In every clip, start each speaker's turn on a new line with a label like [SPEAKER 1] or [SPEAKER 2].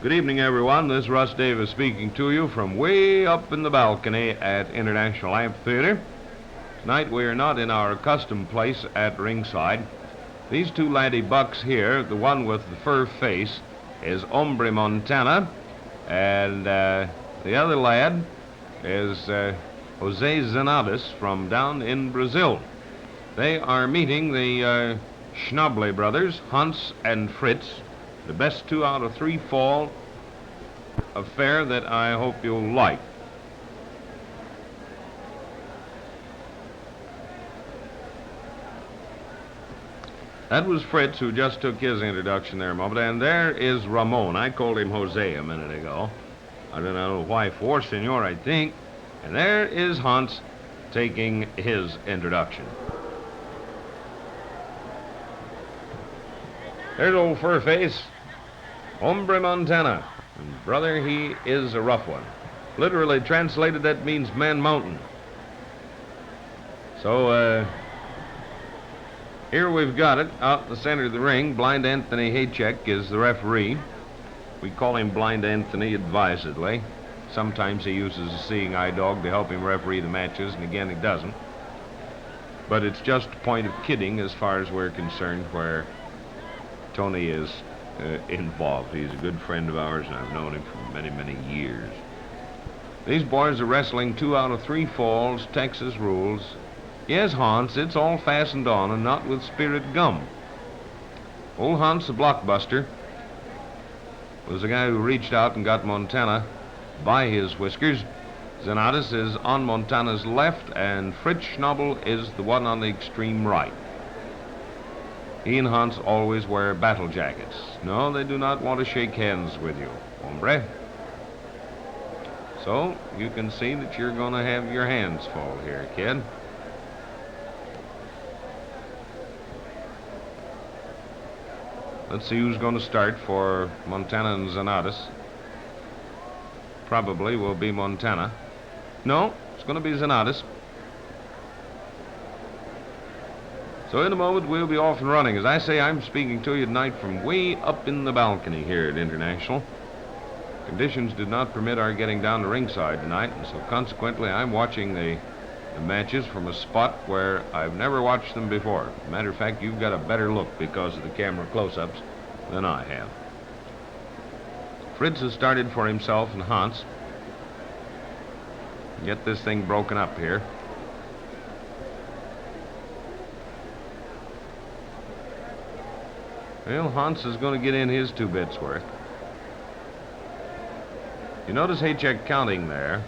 [SPEAKER 1] Good evening, everyone. This is Russ Davis speaking to you from way up in the balcony at International Amphitheatre. Tonight we are not in our accustomed place at ringside. These two laddie bucks here, the one with the fur face, is Hombre Montaña, and the other lad is Jose Cernades from down in Brazil. They are meeting the Schnabel Brothers, Hans and Fritz, the best 2 out of 3 fall affair that I hope you'll like. That was Fritz who just took his introduction there a moment, and there is Ramon. I called him Jose a minute ago. I don't know why for, senor, I think. And there is Hans taking his introduction. There's old Furface, Hombre Montaña. And brother, he is a rough one. Literally translated, that means man mountain. So, here we've got it, out in the center of the ring. Blind Anthony Haycheck is the referee. We call him Blind Anthony advisedly. Sometimes he uses a seeing eye dog to help him referee the matches, and again he doesn't. But it's just a point of kidding as far as we're concerned, where Tony is involved. He's a good friend of ours, and I've known him for many, many years. These boys are wrestling 2 out of 3 falls, Texas rules. Yes, Hans, it's all fastened on, and not with spirit gum. Old Hans, the blockbuster, was the guy who reached out and got Montaña by his whiskers. Cernades is on Montaña's left, and Fritz Schnabel is the one on the extreme right. He and Hans always wear battle jackets. No, they do not want to shake hands with you, hombre. So, you can see that you're going to have your hands full here, kid. Let's see who's going to start for Montaña and Cernades. Probably will be Montaña. No, it's going to be Cernades. So in a moment we'll be off and running. As I say, I'm speaking to you tonight from way up in the balcony here at International. Conditions did not permit our getting down to ringside tonight, and so consequently I'm watching the matches from a spot where I've never watched them before. Matter of fact, you've got a better look because of the camera close-ups than I have. Fritz has started for himself and Hans. Get this thing broken up here. Well, Hans is going to get in his 2 bits worth. You notice Haycheck counting there.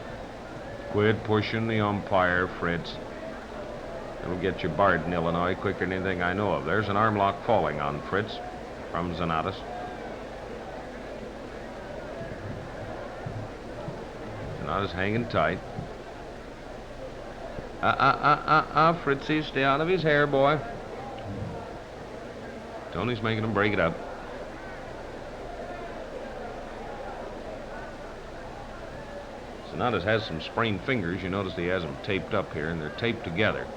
[SPEAKER 1] Quit pushing the umpire, Fritz. It'll get you barred in Illinois quicker than anything I know of. There's an arm lock falling on Fritz from Cernades. Cernades hanging tight. Fritzy, stay out of his hair, boy. Tony's making him break it up. Cernades has some sprained fingers. You notice he has them taped up here, and they're taped together.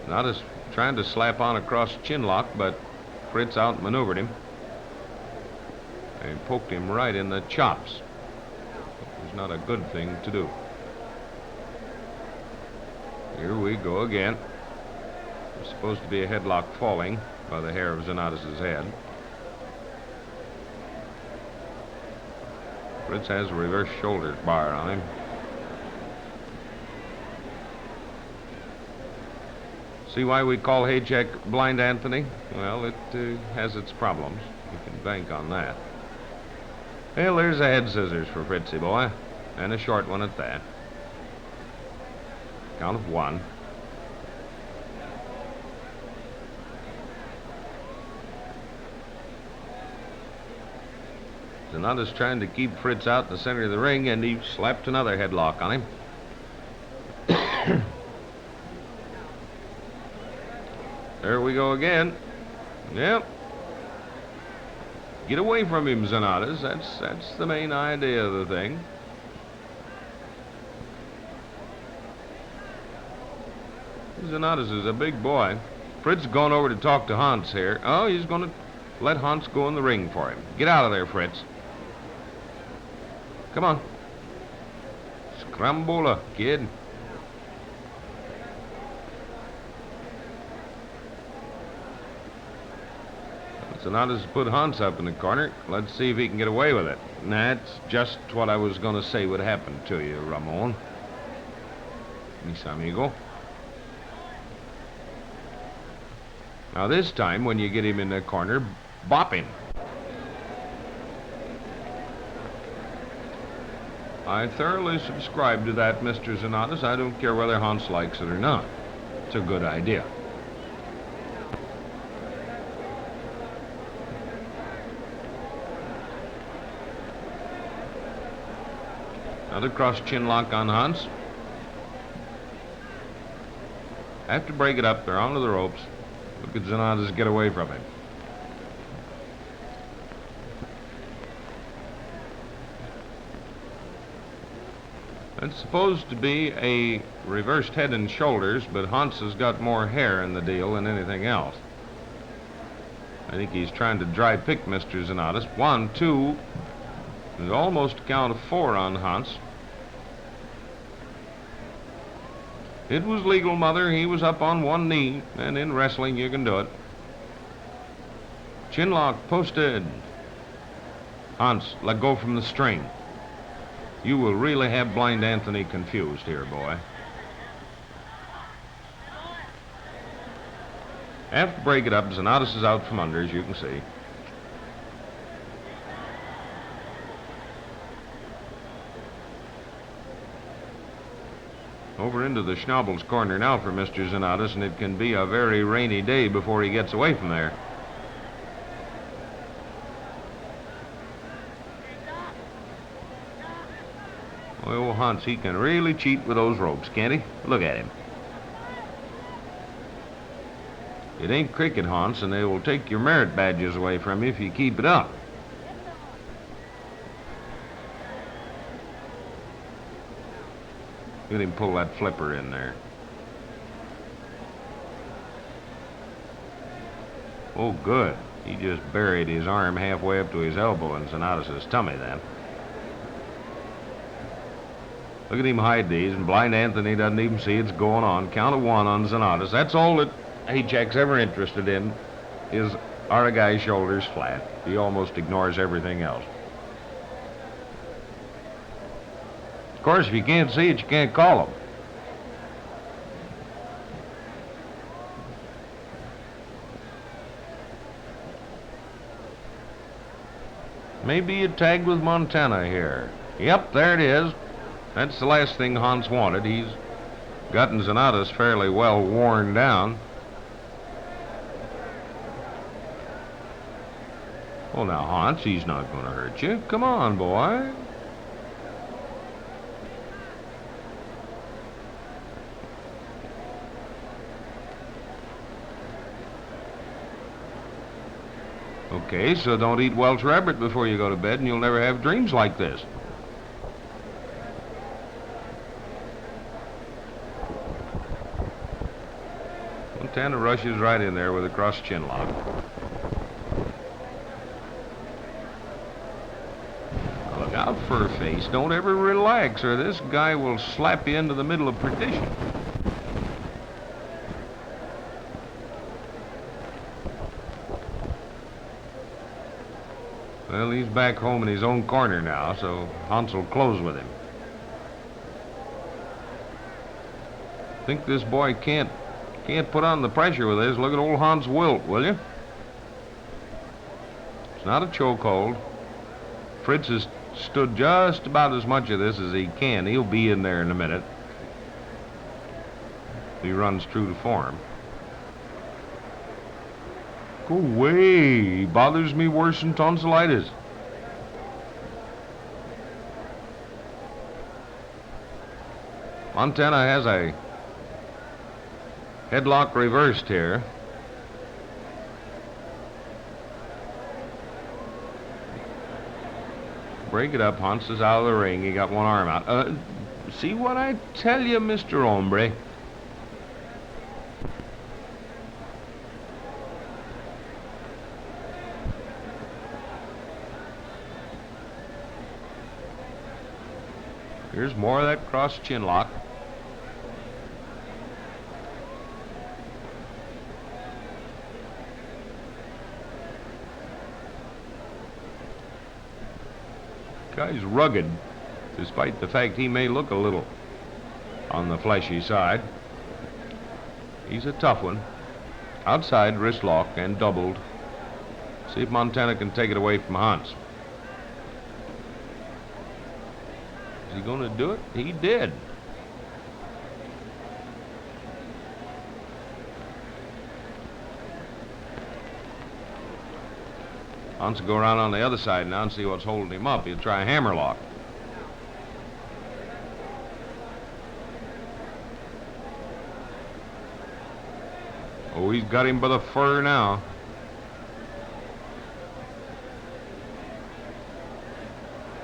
[SPEAKER 1] Cernades trying to slap on a cross chin lock, but Fritz outmaneuvered him and poked him right in the chops. It was not a good thing to do. Here we go again. There's supposed to be a headlock falling by the hair of Cernades' head. Fritz has a reverse shoulder bar on him. See why we call Haycheck Blind Anthony? Well, it has its problems. You can bank on that. Well, there's a head scissors for Fritzy boy, and a short one at that. Count of 1. Cernades trying to keep Fritz out in the center of the ring, and he slapped another headlock on him. There we go again. Yep. Get away from him, Cernades. That's the main idea of the thing. Cernades is a big boy. Fritz is going over to talk to Hans here. Oh, he's going to let Hans go in the ring for him. Get out of there, Fritz. Come on. Scrambola, kid. Cernades put Hans up in the corner. Let's see if he can get away with it. And that's just what I was going to say would happen to you, Ramon. Mis amigo. Now this time, when you get him in the corner, bop him. I thoroughly subscribe to that, Mr. Cernades. I don't care whether Hans likes it or not. It's a good idea. Another cross chin lock on Hans. Have to break it up. They're onto the ropes. Look at Cernades get away from him. It's supposed to be a reversed head and shoulders, but Hans has got more hair in the deal than anything else. I think he's trying to dry pick Mr. Cernades. 1, 2. There's almost a count of 4 on Hans. It was legal, Mother. He was up on one knee, and in wrestling you can do it. Chin lock posted. Hans, let go from the string. You will really have Blind Anthony confused here, boy. Have to break it up. Cernades is out from under, as you can see. Over into the Schnabel's corner now for Mr. Cernades, and it can be a very rainy day before he gets away from there. Well, Hans, he can really cheat with those ropes, can't he? Look at him. It ain't cricket, Hans, and they will take your merit badges away from you if you keep it up. Let him pull that flipper in there. Oh, good. He just buried his arm halfway up to his elbow in Cernades' tummy then. Look at him hide these, and Blind Anthony doesn't even see it's going on. Count of 1 on Cernades. That's all that Haycheck's ever interested in, is are a guy's shoulders flat. He almost ignores everything else. Of course, if you can't see it, you can't call him. Maybe you tagged with Montana here. Yep, there it is. That's the last thing Hans wanted. He's gotten Cernades fairly well worn down. Well, now, Hans, he's not going to hurt you. Come on, boy. Okay, so don't eat Welsh rabbit before you go to bed, and you'll never have dreams like this. Montana rushes right in there with a cross chin lock. Look out, Furface. Don't ever relax, or this guy will slap you into the middle of perdition. Well, he's back home in his own corner now, so Hans will close with him. Think this boy can't put on the pressure with this. Look at old Hans wilt, will you? It's not a chokehold. Fritz has stood just about as much of this as he can. He'll be in there in a minute. He runs true to form. Go away. He bothers me worse than tonsillitis. Montana has a headlock reversed here. Break it up. Hans is out of the ring. He got one arm out. See what I tell you, Mr. Hombre? Here's more of that cross chin lock. Guy's rugged, despite the fact he may look a little on the fleshy side. He's a tough one. Outside wrist lock and doubled. See if Montana can take it away from Hans. Is he going to do it? He did. Hans will go around on the other side now and see what's holding him up. He'll try a hammerlock. Oh, he's got him by the fur now.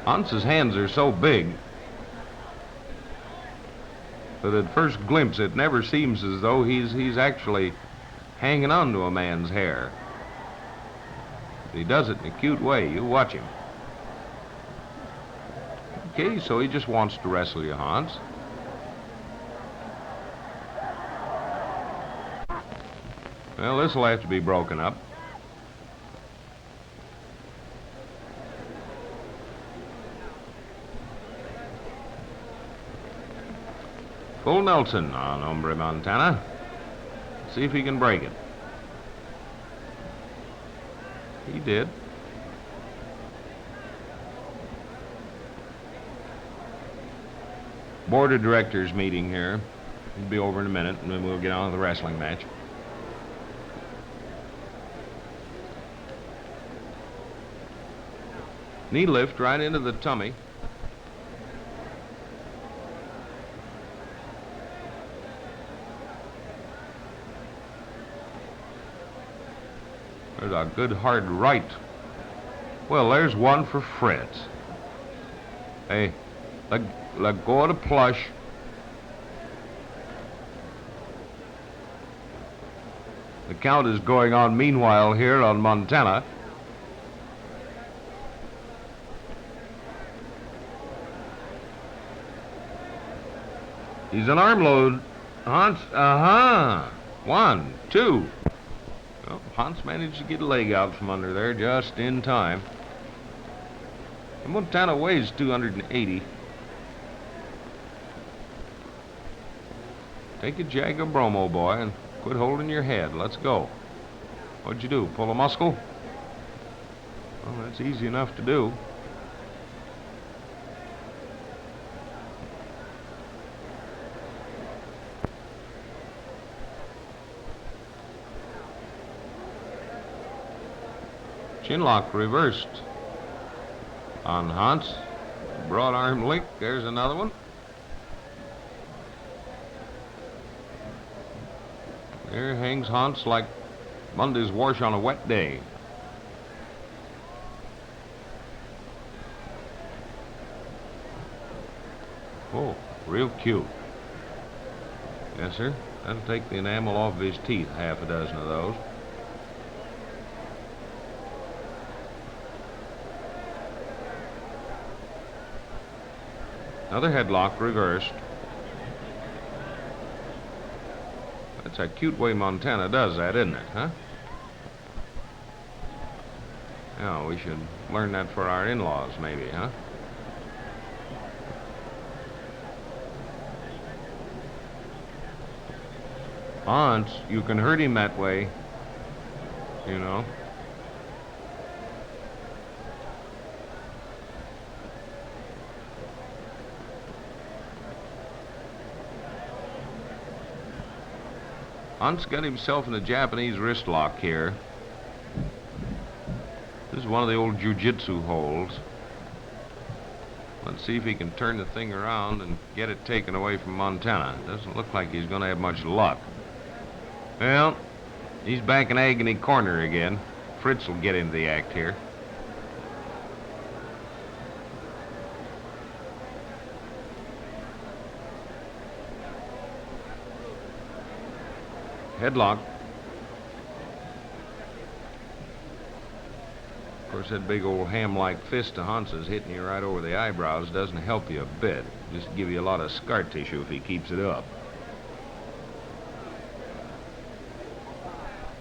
[SPEAKER 1] Hans's hands are so big that at first glimpse it never seems as though he's actually hanging on to a man's hair. He does it in a cute way. You watch him. Okay, so he just wants to wrestle you, Hans. Well, this will have to be broken up. Full Nelson on Hombre Montana. See if he can break it. He did. Board of directors meeting here. It'll be over in a minute, and then we'll get on to the wrestling match. Knee lift right into the tummy. There's a good hard right. Well, there's one for Fritz. Hey, let go of the plush. The count is going on meanwhile here on Montana. He's an arm load. Hans, one, two. Well, Hans managed to get a leg out from under there just in time. And Montana weighs 280. Take a jag of bromo, boy, and quit holding your head. Let's go. What'd you do, pull a muscle? Well, that's easy enough to do. Chin lock reversed on Hans. Broad arm link. There's another one. There hangs Hans like Monday's wash on a wet day. Oh, real cute. Yes, sir. That'll take the enamel off of his teeth, half a dozen of those. Another headlock reversed. That's a cute way Montana does that, isn't it, huh? Yeah, we should learn that for our in-laws, maybe, huh? Hans, you can hurt him that way, you know. Hans got himself in a Japanese wrist lock here. This is one of the old jiu-jitsu holds. Let's see if he can turn the thing around and get it taken away from Montana. Doesn't look like he's going to have much luck. Well, he's back in agony corner again. Fritz will get into the act here. Headlock. Of course, that big old ham-like fist of Hans's hitting you right over the eyebrows doesn't help you a bit. Just give you a lot of scar tissue if he keeps it up.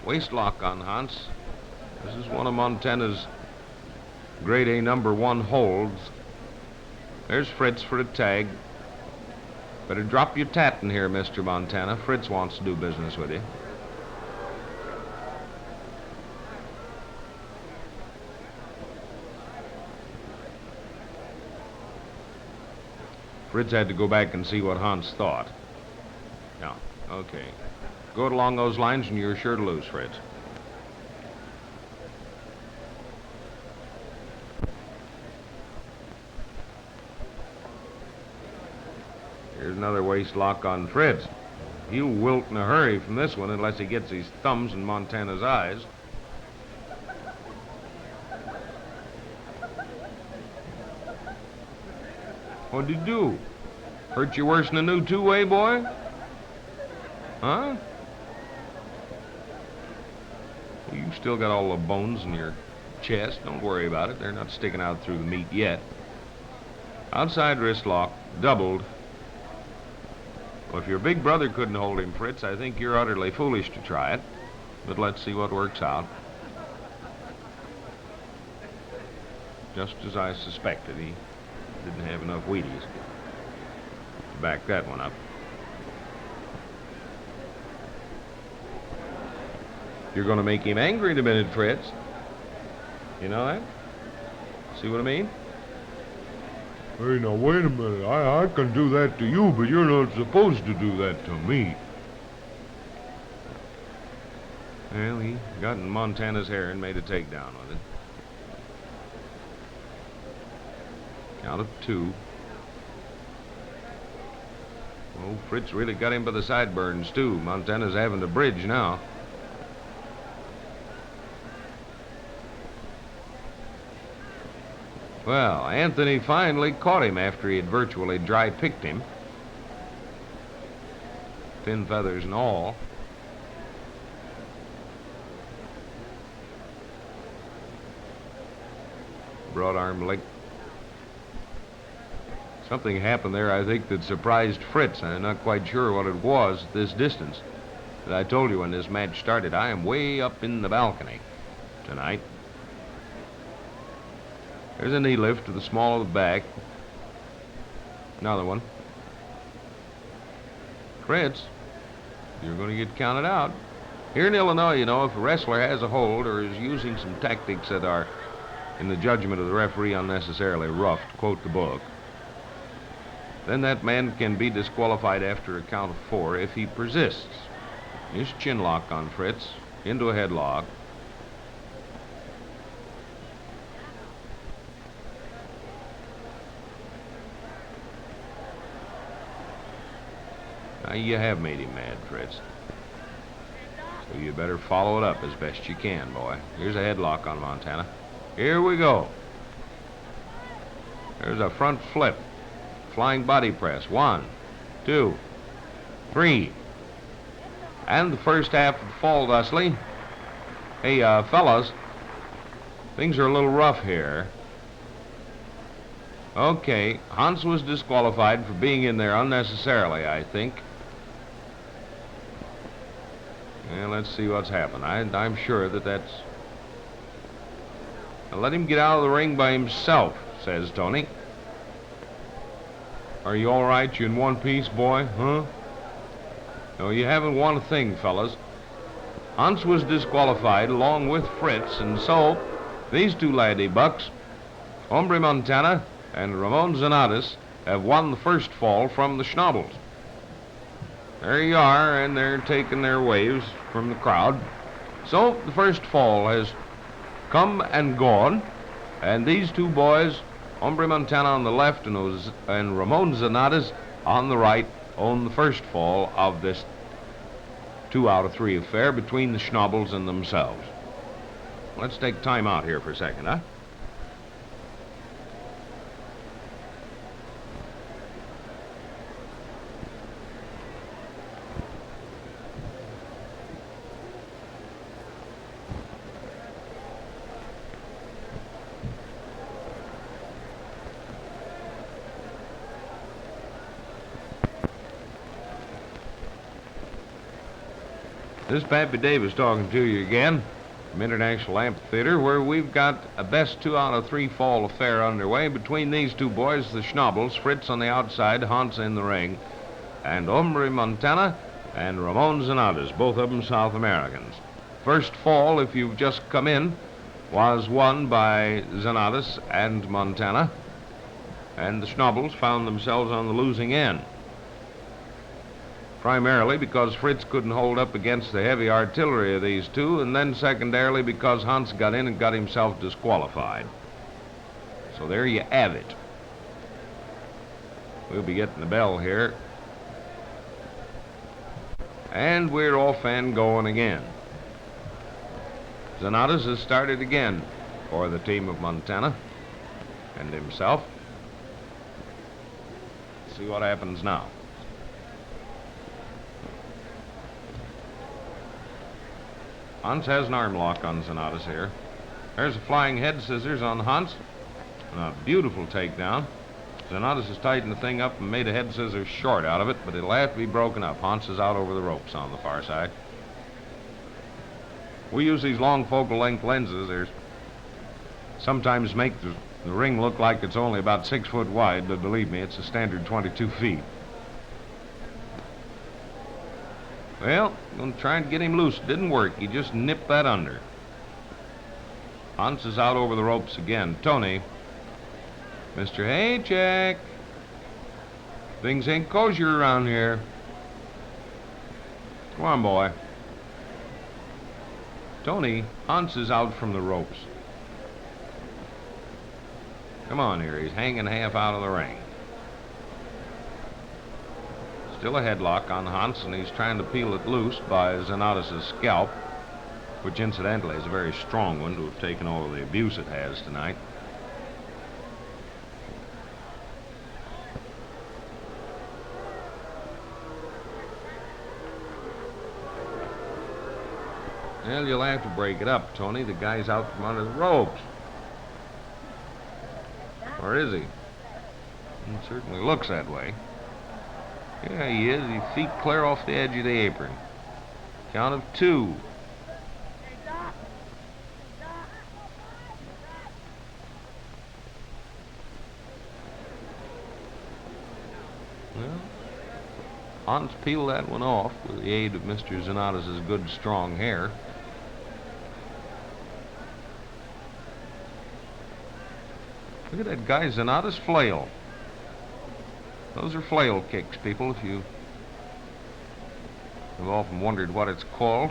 [SPEAKER 1] Waist lock on Hans. This is one of Montana's grade A #1 holds. There's Fritz for a tag. Better drop your tat in here, Mr. Montana. Fritz wants to do business with you. Fritz had to go back and see what Hans thought. No, okay. Go it along those lines and you're sure to lose, Fritz. Here's another waist lock on Fritz. He'll wilt in a hurry from this one unless he gets his thumbs in Montana's eyes. What'd he do? Hurt you worse than a new two-way, boy? Huh? Well, you've still got all the bones in your chest. Don't worry about it. They're not sticking out through the meat yet. Outside wrist lock, doubled. Well, if your big brother couldn't hold him, Fritz, I think you're utterly foolish to try it. But let's see what works out. Just as I suspected, he didn't have enough Wheaties to back that one up. You're going to make him angry in a minute, Fritz. You know that? See what I mean?
[SPEAKER 2] Hey, now, wait a minute. I can do that to you, but you're not supposed to do that to me.
[SPEAKER 1] Well, he got in Montana's hair and made a takedown with it. Count of 2. Oh, Fritz really got him by the sideburns, too. Montana's having to bridge now. Well, Anthony finally caught him after he had virtually dry-picked him. Fin feathers and all. Broad arm leg. Something happened there, I think, that surprised Fritz. I'm not quite sure what it was at this distance. But I told you when this match started, I am way up in the balcony tonight. There's a knee lift to the small of the back. Another one. Fritz, you're going to get counted out. Here in Illinois, you know, if a wrestler has a hold or is using some tactics that are, in the judgment of the referee, unnecessarily rough, to quote the book, then that man can be disqualified after a count of 4 if he persists. Here's chin lock on Fritz, into a headlock. Now, you have made him mad, Fritz. So you better follow it up as best you can, boy. Here's a headlock on Montana. Here we go. There's a front flip. Flying body press. 1, 2, 3. And the first half of the fall, Dustley. Hey, fellas, things are a little rough here. Okay, Hans was disqualified for being in there unnecessarily, I think. Yeah, let's see what's happened. I'm sure that's... Now, let him get out of the ring by himself, says Tony. Are you all right? You in one piece, boy? Huh? No, you haven't won a thing, fellas. Hans was disqualified along with Fritz, and so these two laddie bucks, Hombre Montana and Ramón Cernades, have won the first fall from the Schnabels. There you are, and they're taking their waves from the crowd. So the first fall has come and gone, and these two boys, Hombre Montana on the left and Ramón Cernades on the right, own the first fall of this 2 out of 3 affair between the Schnabels and themselves. Let's take time out here for a second, huh? This is Pappy Davis talking to you again from International Amphitheatre, where we've got a best 2 out of 3 fall affair underway between these two boys, the Schnabels, Fritz on the outside, Hans in the ring, and Hombre Montaña and Ramón Cernades, both of them South Americans. First fall, if you've just come in, was won by Cernades and Montaña, and the Schnabels found themselves on the losing end. Primarily because Fritz couldn't hold up against the heavy artillery of these two, and then secondarily because Hans got in and got himself disqualified. So there you have it. We'll be getting the bell here. And we're off and going again. Cernades has started again for the team of Montaña and himself. See what happens now. Hans has an arm lock on Cernades here. There's a flying head scissors on Hans. And a beautiful takedown. Cernades has tightened the thing up and made a head scissors short out of it, but it'll have to be broken up. Hans is out over the ropes on the far side. We use these long focal length lenses. There's sometimes make the ring look like it's only about 6 foot wide, but believe me, it's a standard 22 feet. Well, I'm going to try and get him loose. It didn't work. He just nipped that under. Hans is out over the ropes again. Tony, Mr. Haycheck, things ain't kosher around here. Come on, boy. Tony, Hans is out from the ropes. Come on here. He's hanging half out of the ring. Still a headlock on Hans, and he's trying to peel it loose by Cernades' scalp, which incidentally is a very strong one to have taken all of the abuse it has tonight. Well, you'll have to break it up, Tony. The guy's out from under the ropes. Or is he? It certainly looks that way. Yeah, he is. His feet clear off the edge of the apron. Count of 2. Well, Hans peeled that one off with the aid of Mr. Cernades' good, strong hair. Look at that guy Cernades flail. Those are flail kicks, people, if you have often wondered what it's called.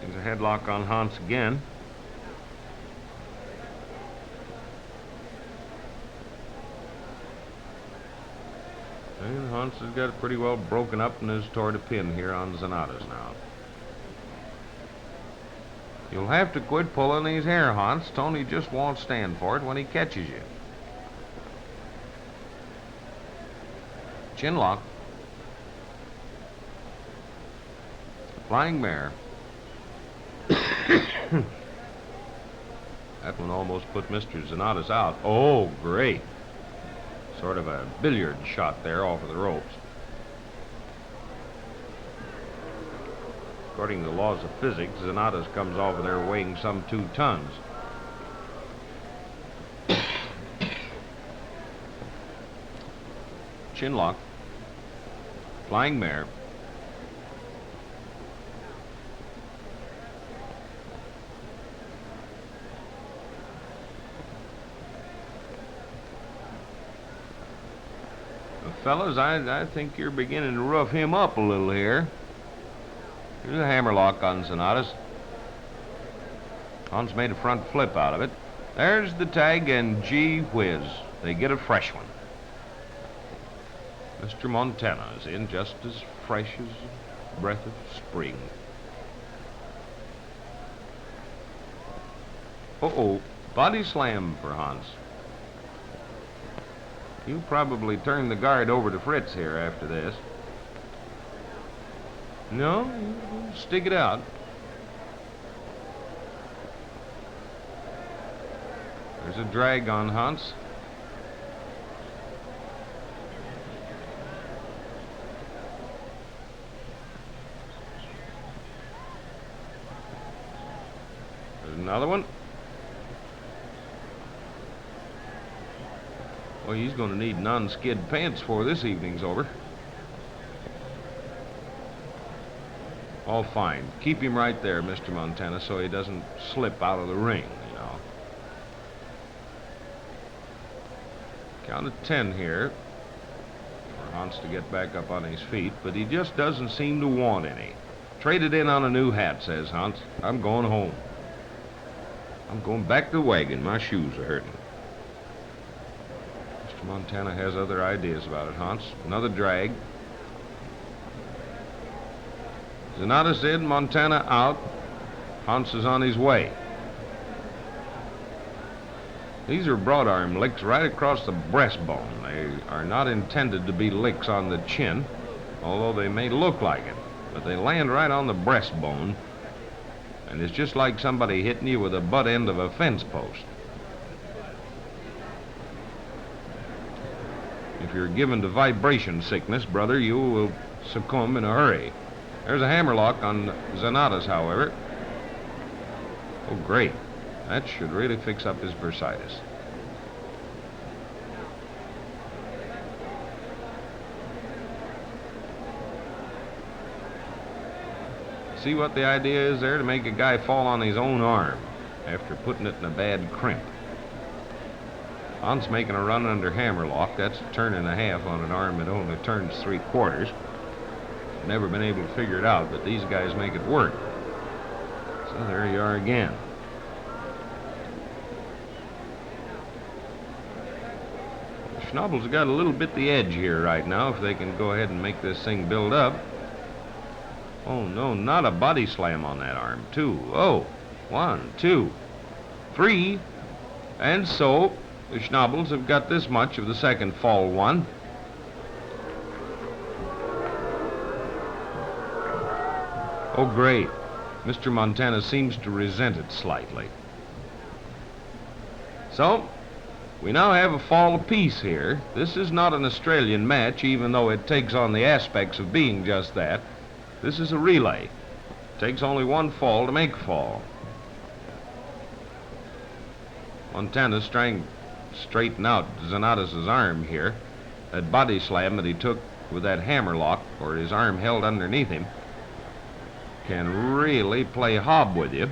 [SPEAKER 1] There's a headlock on Hans again. And Hans has got it pretty well broken up and is toward a pin here on Cernades now. You'll have to quit pulling his hair, Hans. Tony just won't stand for it when he catches you. Chin lock. Flying mare. That one almost put Mr. Cernades out. Oh, great. Sort of a billiard shot there off of the ropes. According to the laws of physics, Cernades comes off of there weighing some 2 tons. Chin lock. Flying mare. Fellas, I think you're beginning to rough him up a little here. Here's a hammerlock on Cernades. Hans made a front flip out of it. There's the tag, and gee whiz, they get a fresh one. Mr. Montaña is in just as fresh as a breath of spring. Uh-oh, body slam for Hans. You probably turn the guard over to Fritz here after this. No, stick it out. There's a drag on Hans. There's another one. Well, he's going to need non-skid pants before this evening's over. All fine. Keep him right there, Mr. Montana, so he doesn't slip out of the ring, you know. Count of 10 here for Hans to get back up on his feet, but he just doesn't seem to want any. Traded in on a new hat, says Hans. I'm going home. I'm going back to the wagon. My shoes are hurting. Mr. Montana has other ideas about it, Hans. Another drag. Cernades in, Montana out. Hans is on his way. These are broad arm licks right across the breastbone. They are not intended to be licks on the chin, although they may look like it. But they land right on the breastbone, and it's just like somebody hitting you with the butt end of a fence post. If you're given to vibration sickness, brother, you will succumb in a hurry. There's a hammerlock on Cernades, however. Oh, great. That should really fix up his bursitis. See what the idea is there? To make a guy fall on his own arm after putting it in a bad crimp. Hans making a run under hammerlock. That's a turn and a half on an arm that only turns 3/4. Never been able to figure it out, but these guys make it work. So there you are again. Schnabel's got a little bit the edge here right now if they can go ahead and make this thing build up. Oh, no, not a body slam on that arm. 2. Oh, 1, 2, 3. And so the Schnabels have got this much of the second fall one. Oh, great. Mr. Montana seems to resent it slightly. So, we now have a fall apiece here. This is not an Australian match, even though it takes on the aspects of being just that. This is a relay. It takes only one fall to make a fall. Montana's trying to straighten out Cernades' arm here. That body slam that he took with that hammerlock, or his arm held underneath him, can really play hob with you.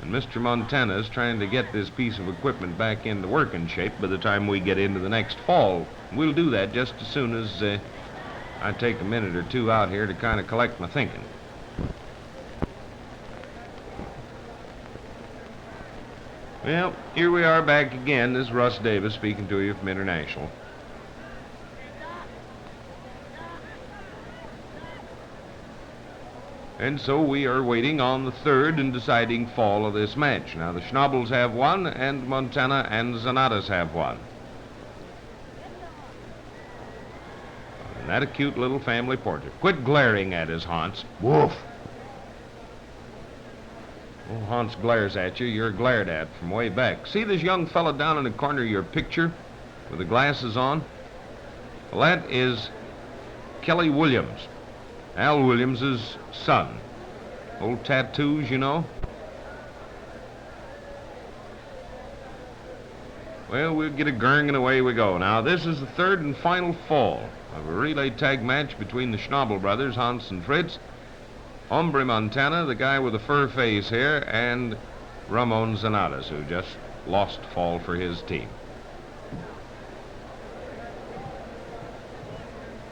[SPEAKER 1] And Mr. Montana is trying to get this piece of equipment back into working shape by the time we get into the next fall. We'll do that just as soon as I take a minute or two out here to kind of collect my thinking. Well, here we are back again. This is Russ Davis speaking to you from International. And so we are waiting on the third and deciding fall of this match. Now, the Schnabels have one, and Montana and Cernades have one. And that a cute little family portrait. Quit glaring at us, Hans. Woof. Oh, Hans glares at you. You're glared at from way back. See this young fella down in the corner of your picture with the glasses on? Well, that is Kelly Williams, Al Williams's son. Old tattoos, you know. Well, we'll get a gurng and away we go. Now, this is the third and final fall of a relay tag match between the Schnabel Brothers, Hans and Fritz, Hombre Montana, the guy with the fur face here, and Ramón Cernades, who just lost fall for his team.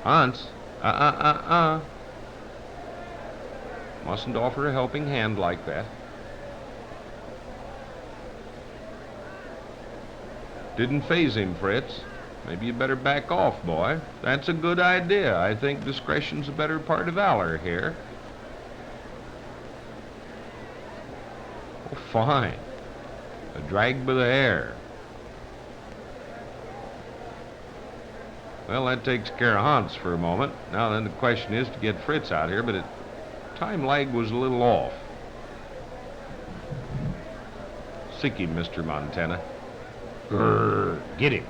[SPEAKER 1] Hans, mustn't offer a helping hand like that. Didn't faze him, Fritz. Maybe you better back off, boy. That's a good idea. I think discretion's a better part of valor here. Oh, fine. A drag by the hair. Well, that takes care of Hans for a moment. Now then, the question is to get Fritz out here, but time lag was a little off. Sick him, Mr. Montana. Grrr, get him.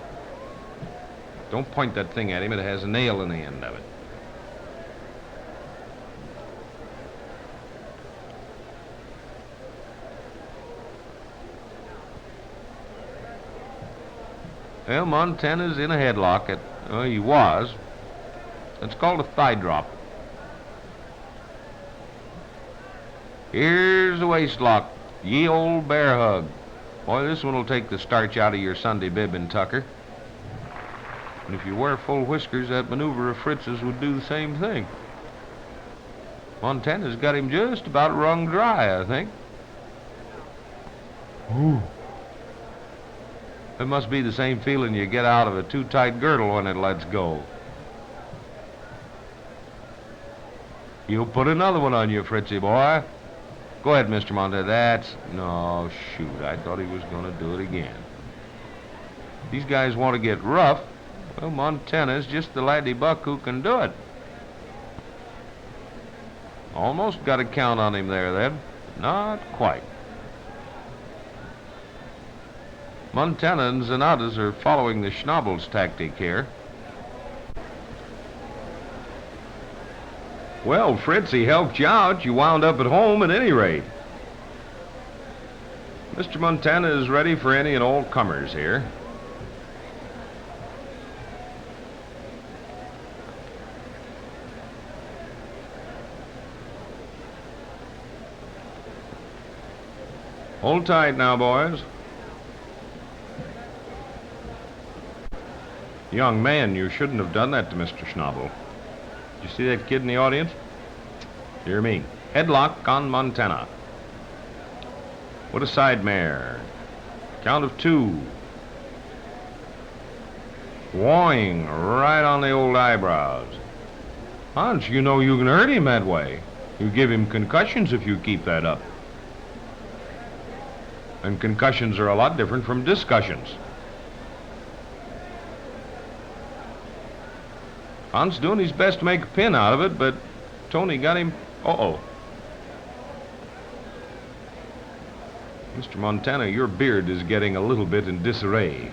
[SPEAKER 1] Don't point that thing at him. It has a nail in the end of it. Well, Montana's in a headlock. He was. It's called a thigh drop. Here's the waist lock. Ye old bear hug. Boy, this one will take the starch out of your Sunday bib and tucker. And if you wear full whiskers, that maneuver of Fritz's would do the same thing. Montana's got him just about wrung dry, I think.
[SPEAKER 2] Ooh.
[SPEAKER 1] It must be the same feeling you get out of a too tight girdle when it lets go. You'll put another one on you, Fritzy boy. Go ahead, Mr. Montana. No, shoot, I thought he was going to do it again. These guys want to get rough. Well, Montana's just the laddie buck who can do it. Almost got a count on him there, then. Not quite. Montana and Cernades are following the Schnabel's tactic here. Well, Fritz, he helped you out. You wound up at home at any rate. Mr. Montana is ready for any and all comers here. Hold tight now, boys. Young man, you shouldn't have done that to Mr. Schnabel. Did you see that kid in the audience? Dear me. Headlock on Montana. What a side mare. Count of 2. Wawing right on the old eyebrows. Hans, you know you can hurt him that way. You give him concussions if you keep that up. And concussions are a lot different from discussions. Hans doing his best to make a pin out of it, but Tony got him. Uh-oh. Mr. Montana, your beard is getting a little bit in disarray.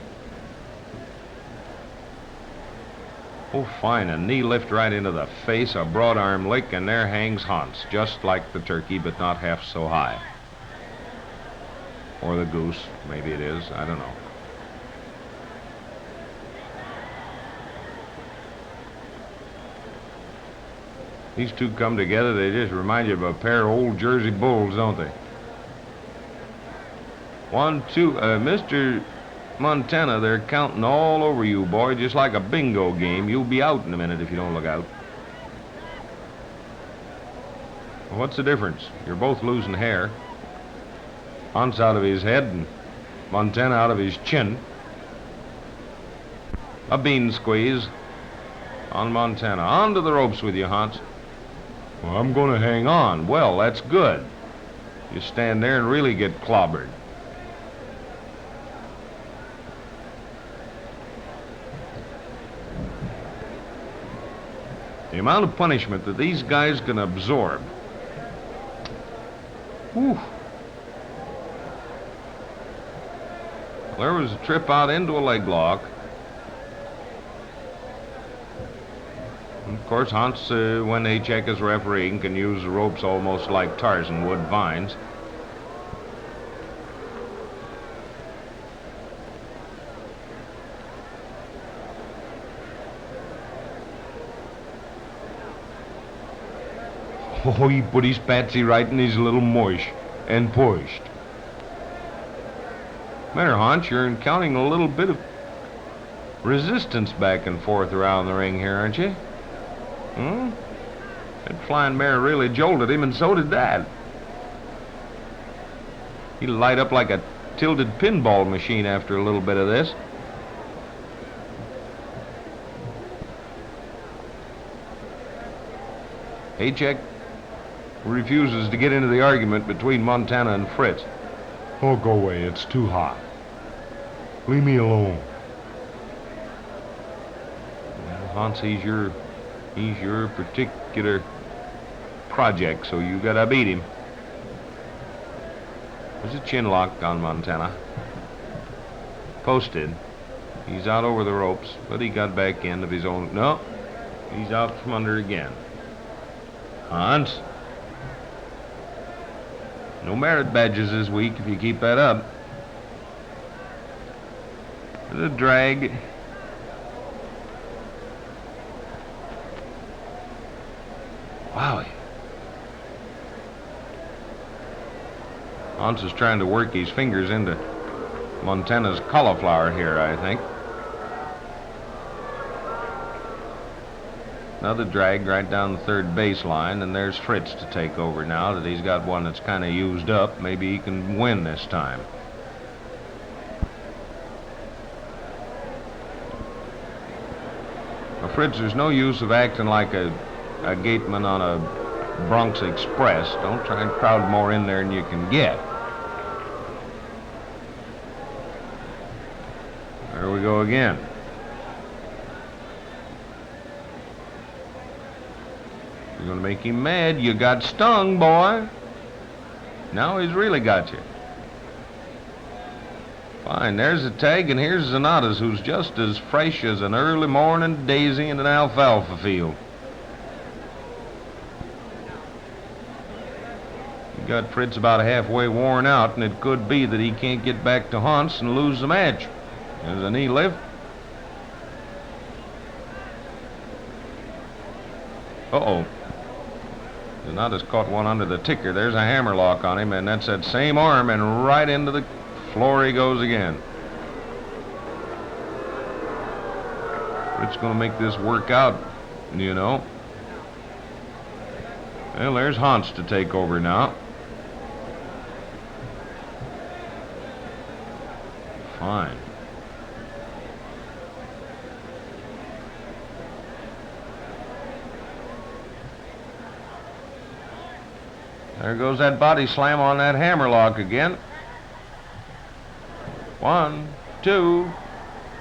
[SPEAKER 1] Oh, fine. A knee lift right into the face, a broad arm lick, and there hangs Hans, just like the turkey, but not half so high. Or the goose, maybe it is. I don't know. These two come together, they just remind you of a pair of old Jersey bulls, don't they? 1, 2, Mr. Montana, they're counting all over you, boy, just like a bingo game. You'll be out in a minute if you don't look out. Well, what's the difference? You're both losing hair. Hans out of his head and Montana out of his chin. A bean squeeze on Montana. On to the ropes with you, Hans.
[SPEAKER 2] Well, I'm going to hang on.
[SPEAKER 1] Well, that's good. You stand there and really get clobbered. The amount of punishment that these guys can absorb. Whew. There was a trip out into a leg lock. And of course, Hans, when they check his refereeing, can use the ropes almost like Tarzan would vines. Oh, he put his patsy right in his little mush and pushed. Matter, Hans, you're encountering a little bit of resistance back and forth around the ring here, aren't you? That flying mare really jolted him, and so did that. He'll light up like a tilted pinball machine after a little bit of this. Haycheck refuses to get into the argument between Montana and Fritz.
[SPEAKER 2] Oh, go away. It's too hot. Leave me alone.
[SPEAKER 1] Well, Hans, he's your particular project, so you gotta beat him. There's a chin lock on Montana. Posted. He's out over the ropes, but he got back in of his own. No, he's out from under again. Hans. No merit badges this week if you keep that up. The drag. Wowie. Hans is trying to work his fingers into Montana's cauliflower here, I think. Another drag right down the third baseline, and there's Fritz to take over now that he's got one that's kind of used up. Maybe he can win this time. Now, Fritz, there's no use of acting like a gateman on a Bronx Express. Don't try and crowd more in there than you can get. There we go again. You're going to make him mad. You got stung, boy. Now he's really got you. Fine, there's a tag, and here's Cernades, who's just as fresh as an early morning daisy in an alfalfa field. You got Fritz about halfway worn out, and it could be that he can't get back to Hans and lose the match. There's a knee lift. Uh-oh. Cernades caught one under the ticker. There's a hammerlock on him, and that's that same arm, and right into the floor he goes again. Fritz going to make this work out, you know. Well, there's Hans to take over now. Fine. There goes that body slam on that hammerlock again. 1, 2,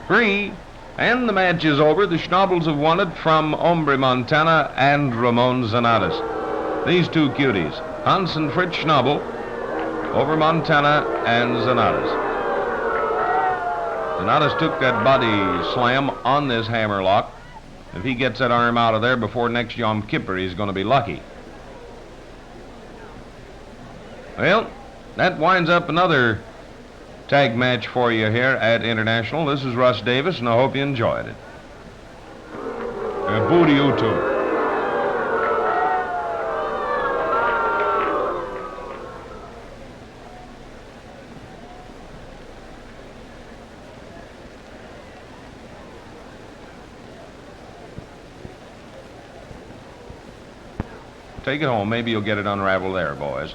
[SPEAKER 1] 3, and the match is over. The Schnabels have won it from Hombre Montana and Ramón Cernades. These two cuties, Hans and Fritz Schnabel, over Montana and Cernades. Cernades took that body slam on this hammerlock. If he gets that arm out of there before next Yom Kippur, he's going to be lucky. Well, that winds up another tag match for you here at International. This is Russ Davis, and I hope you enjoyed it.
[SPEAKER 2] Booty you too.
[SPEAKER 1] Take it home. Maybe you'll get it unraveled there, boys.